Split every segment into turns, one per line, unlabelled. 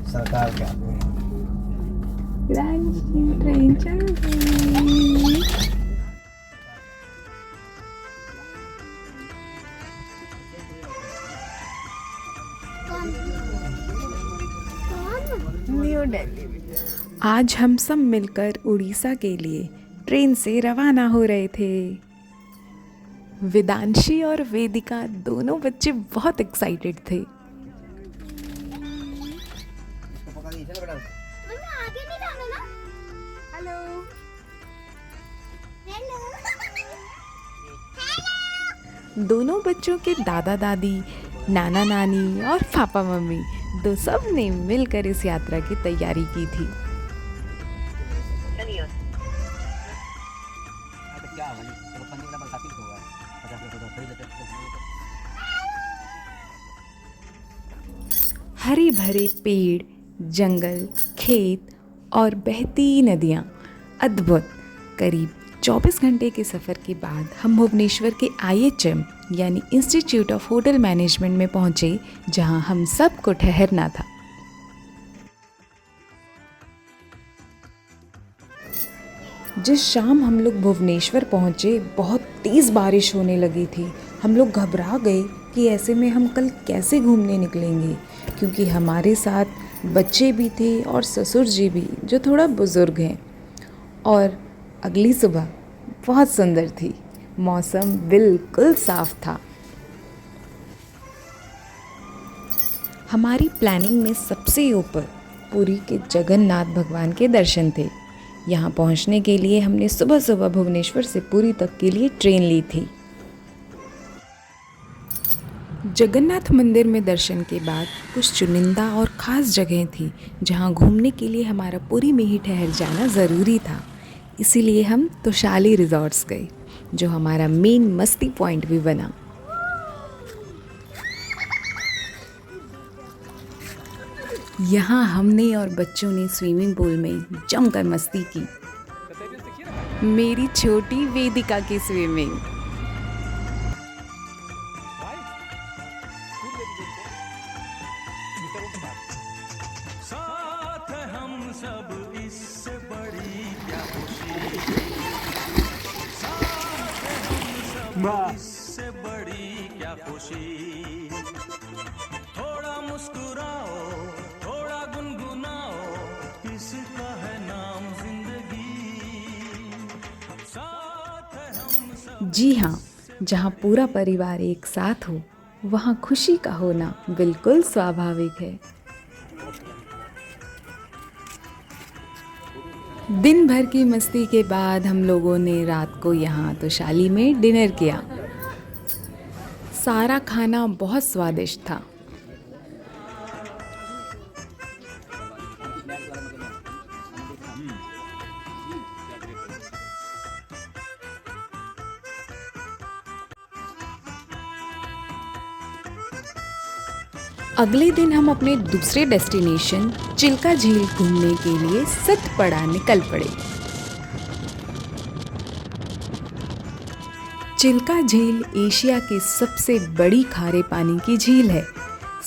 सरकार के आते हैं।
ट्रेन चल गई। न्यू दिल्ली। आज हम सब मिलकर उड़ीसा के लिए ट्रेन से रवाना हो रहे थे। वेदांशी और वेदिका दोनों बच्चे बहुत एक्साइटेड थे।
आगे नहीं जाना ना। हेलो
दोनों बच्चों के दादा दादी, नाना नानी और पापा मम्मी दो सब ने मिलकर इस यात्रा की तैयारी की थी। हरे भरे पेड़, जंगल, खेत और बहती नदियाँ, अद्भुत। करीब 24 घंटे के सफ़र के बाद हम भुवनेश्वर के IHM यानी इंस्टीट्यूट ऑफ होटल मैनेजमेंट में पहुँचे, जहाँ हम सबको ठहरना था। जिस शाम हम लोग भुवनेश्वर पहुँचे, बहुत तेज़ बारिश होने लगी थी। हम लोग घबरा गए कि ऐसे में हम कल कैसे घूमने निकलेंगे, क्योंकि हमारे साथ बच्चे भी थे और ससुर जी भी, जो थोड़ा बुज़ुर्ग हैं। और अगली सुबह बहुत सुंदर थी, मौसम बिल्कुल साफ था। हमारी प्लानिंग में सबसे ऊपर पुरी के जगन्नाथ भगवान के दर्शन थे। यहाँ पहुँचने के लिए हमने सुबह सुबह भुवनेश्वर से पुरी तक के लिए ट्रेन ली थी। जगन्नाथ मंदिर में दर्शन के बाद कुछ चुनिंदा और ख़ास जगह थी जहाँ घूमने के लिए हमारा पुरी में ही ठहर जाना ज़रूरी था। इसीलिए हम तोशाली रिजॉर्ट्स गए, जो हमारा मेन मस्ती पॉइंट भी बना। यहाँ हमने और बच्चों ने स्विमिंग पूल में जमकर मस्ती की। मेरी छोटी वेदिका की स्विमिंग।
साथ हम सब इससे बड़ी क्या खुशी, साथ हम सब इससे बड़ी क्या खुशी। थोड़ा मुस्कुराओ, थोड़ा गुनगुनाओ, इसका है नाम जिंदगी। साथ हम सब।
जी हाँ, जहाँ पूरा परिवार एक साथ हो, वहाँ खुशी का होना बिल्कुल स्वाभाविक है। दिन भर की मस्ती के बाद हम लोगों ने रात को यहाँ तोशाली में डिनर किया। सारा खाना बहुत स्वादिष्ट था। अगले दिन हम अपने दूसरे डेस्टिनेशन चिल्का झील घूमने के लिए सतपड़ा निकल पड़े। चिल्का झील एशिया की सबसे बड़ी खारे पानी की झील है।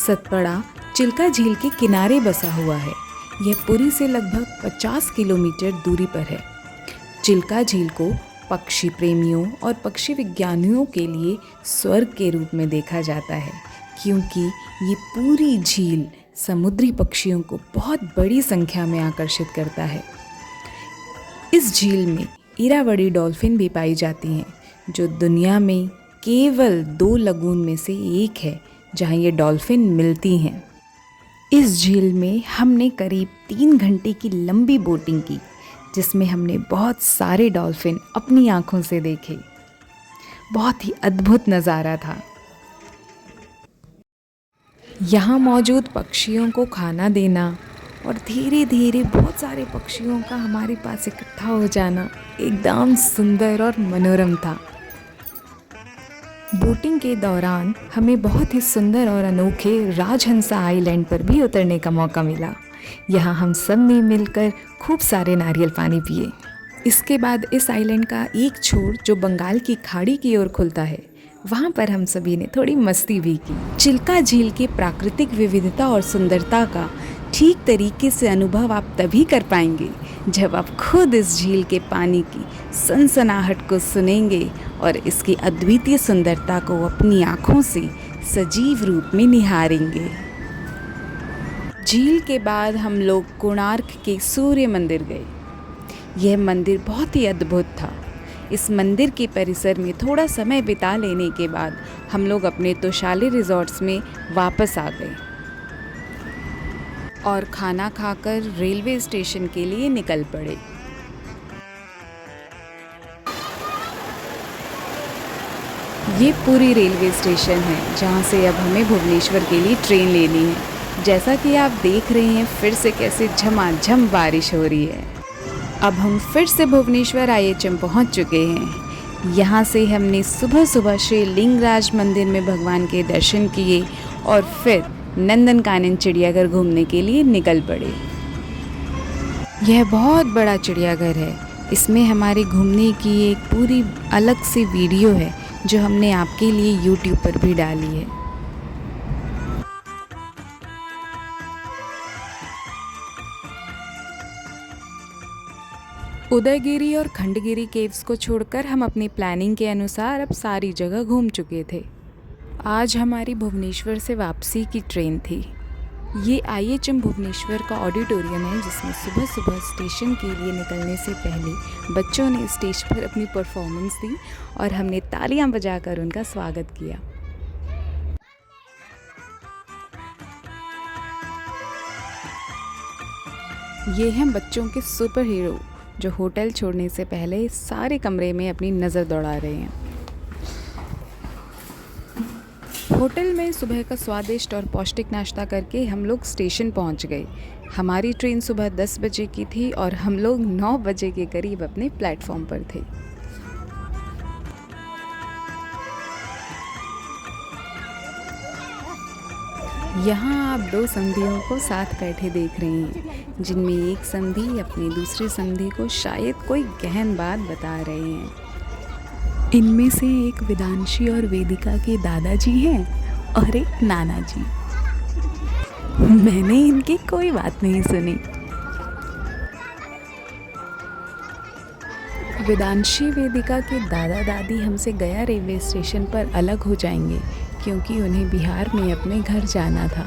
सतपड़ा चिल्का झील के किनारे बसा हुआ है। यह पुरी से लगभग 50 किलोमीटर दूरी पर है। चिल्का झील को पक्षी प्रेमियों और पक्षी विज्ञानियों के लिए स्वर्ग के रूप में देखा जाता है, क्योंकि ये पूरी झील समुद्री पक्षियों को बहुत बड़ी संख्या में आकर्षित करता है। इस झील में इरावदी डॉल्फिन भी पाई जाती हैं, जो दुनिया में केवल 2 लगून में से एक है जहाँ ये डॉल्फिन मिलती हैं। इस झील में हमने करीब 3 घंटे की लंबी बोटिंग की, जिसमें हमने बहुत सारे डॉल्फिन अपनी आँखों से देखे। बहुत ही अद्भुत नज़ारा था। यहाँ मौजूद पक्षियों को खाना देना और धीरे धीरे बहुत सारे पक्षियों का हमारे पास इकट्ठा हो जाना एकदम सुंदर और मनोरम था। बोटिंग के दौरान हमें बहुत ही सुंदर और अनोखे राजहंसा आइलैंड पर भी उतरने का मौका मिला। यहाँ हम सब ने मिलकर खूब सारे नारियल पानी पिए। इसके बाद इस आइलैंड का एक छोर जो बंगाल की खाड़ी की ओर खुलता है, वहाँ पर हम सभी ने थोड़ी मस्ती भी की। चिल्का झील की प्राकृतिक विविधता और सुंदरता का ठीक तरीके से अनुभव आप तभी कर पाएंगे जब आप खुद इस झील के पानी की सनसनाहट को सुनेंगे और इसकी अद्वितीय सुंदरता को अपनी आँखों से सजीव रूप में निहारेंगे। झील के बाद हम लोग कोणार्क के सूर्य मंदिर गए। यह मंदिर बहुत ही अद्भुत था। इस मंदिर के परिसर में थोड़ा समय बिता लेने के बाद हम लोग अपने तोशाली रिजॉर्ट्स में वापस आ गए और खाना खाकर रेलवे स्टेशन के लिए निकल पड़े। ये पूरी रेलवे स्टेशन है जहाँ से अब हमें भुवनेश्वर के लिए ट्रेन लेनी है। जैसा कि आप देख रहे हैं फिर से कैसे झमाझम बारिश हो रही है। अब हम फिर से भुवनेश्वर IHM पहुँच चुके हैं। यहाँ से हमने सुबह सुबह श्री लिंगराज मंदिर में भगवान के दर्शन किए और फिर नंदनकानन चिड़ियाघर घूमने के लिए निकल पड़े। यह बहुत बड़ा चिड़ियाघर है। इसमें हमारे घूमने की एक पूरी अलग सी वीडियो है जो हमने आपके लिए YouTube पर भी डाली है। उदयगिरी और खंडगिरी केव्स को छोड़कर हम अपनी प्लानिंग के अनुसार अब सारी जगह घूम चुके थे। आज हमारी भुवनेश्वर से वापसी की ट्रेन थी। ये IHM भुवनेश्वर का ऑडिटोरियम है जिसमें सुबह सुबह स्टेशन के लिए निकलने से पहले बच्चों ने स्टेज पर अपनी परफॉर्मेंस दी और हमने तालियां बजाकर उनका स्वागत किया। ये हैं बच्चों के सुपर हीरो जो होटल छोड़ने से पहले सारे कमरे में अपनी नज़र दौड़ा रहे हैं। होटल में सुबह का स्वादिष्ट और पौष्टिक नाश्ता करके हम लोग स्टेशन पहुंच गए। हमारी ट्रेन सुबह 10 बजे की थी और हम लोग 9 बजे के करीब अपने प्लेटफॉर्म पर थे। यहाँ आप 2 समधियों को साथ बैठे देख रहे हैं, जिनमें एक समधी अपने दूसरे समधी को शायद कोई गहन बात बता रहे हैं। इनमें से एक वेदांशी और वेदिका के दादाजी हैं और एक नाना जी। मैंने इनकी कोई बात नहीं सुनी। वेदांशी वेदिका के दादा दादी हमसे गया रेलवे स्टेशन पर अलग हो जाएंगे क्योंकि उन्हें बिहार में अपने घर जाना था।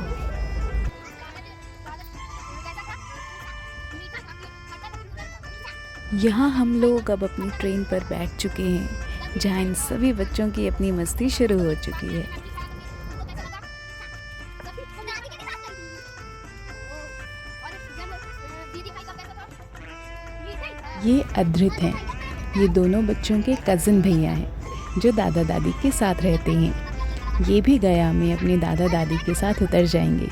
यहाँ हम लोग अब अपनी ट्रेन पर बैठ चुके हैं जहाँ इन सभी बच्चों की अपनी मस्ती शुरू हो चुकी है। ये अद्रित हैं। ये दोनों बच्चों के कज़न भैया हैं जो दादा दादी के साथ रहते हैं। ये भी गया में अपने दादा दादी के साथ उतर जाएंगे,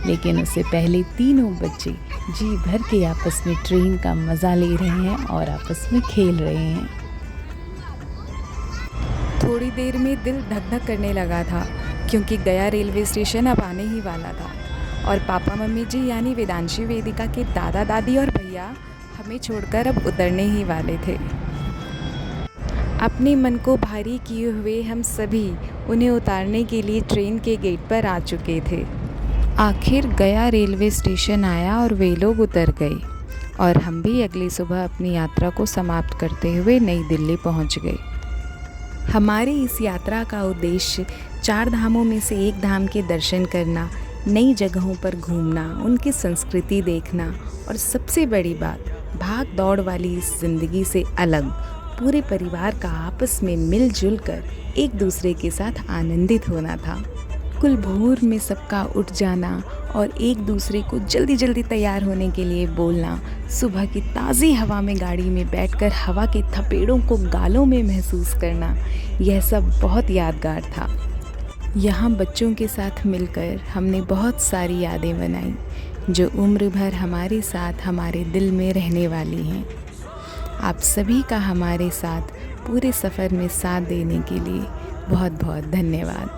लेकिन उससे पहले तीनों बच्चे जी भर के आपस में ट्रेन का मज़ा ले रहे हैं और आपस में खेल रहे हैं। थोड़ी देर में दिल धक धक करने लगा था क्योंकि गया रेलवे स्टेशन अब आने ही वाला था और पापा मम्मी जी यानी वेदांशी वेदिका के दादा दादी और भैया हमें छोड़कर अब उतरने ही वाले थे। अपने मन को भारी किए हुए हम सभी उन्हें उतारने के लिए ट्रेन के गेट पर आ चुके थे। आखिर गया रेलवे स्टेशन आया और वे लोग उतर गए और हम भी अगली सुबह अपनी यात्रा को समाप्त करते हुए नई दिल्ली पहुंच गए। हमारी इस यात्रा का उद्देश्य 4 धामों में से एक धाम के दर्शन करना, नई जगहों पर घूमना, उनकी संस्कृति देखना और सबसे बड़ी बात, भाग दौड़ वाली इस ज़िंदगी से अलग पूरे परिवार का आपस में मिलजुल कर एक दूसरे के साथ आनंदित होना था। कुल भोर में सबका उठ जाना और एक दूसरे को जल्दी जल्दी तैयार होने के लिए बोलना, सुबह की ताज़ी हवा में गाड़ी में बैठकर हवा के थपेड़ों को गालों में महसूस करना, यह सब बहुत यादगार था। यहाँ बच्चों के साथ मिलकर हमने बहुत सारी यादें बनाई जो उम्र भर हमारे साथ हमारे दिल में रहने वाली हैं। आप सभी का हमारे साथ पूरे सफ़र में साथ देने के लिए बहुत बहुत धन्यवाद।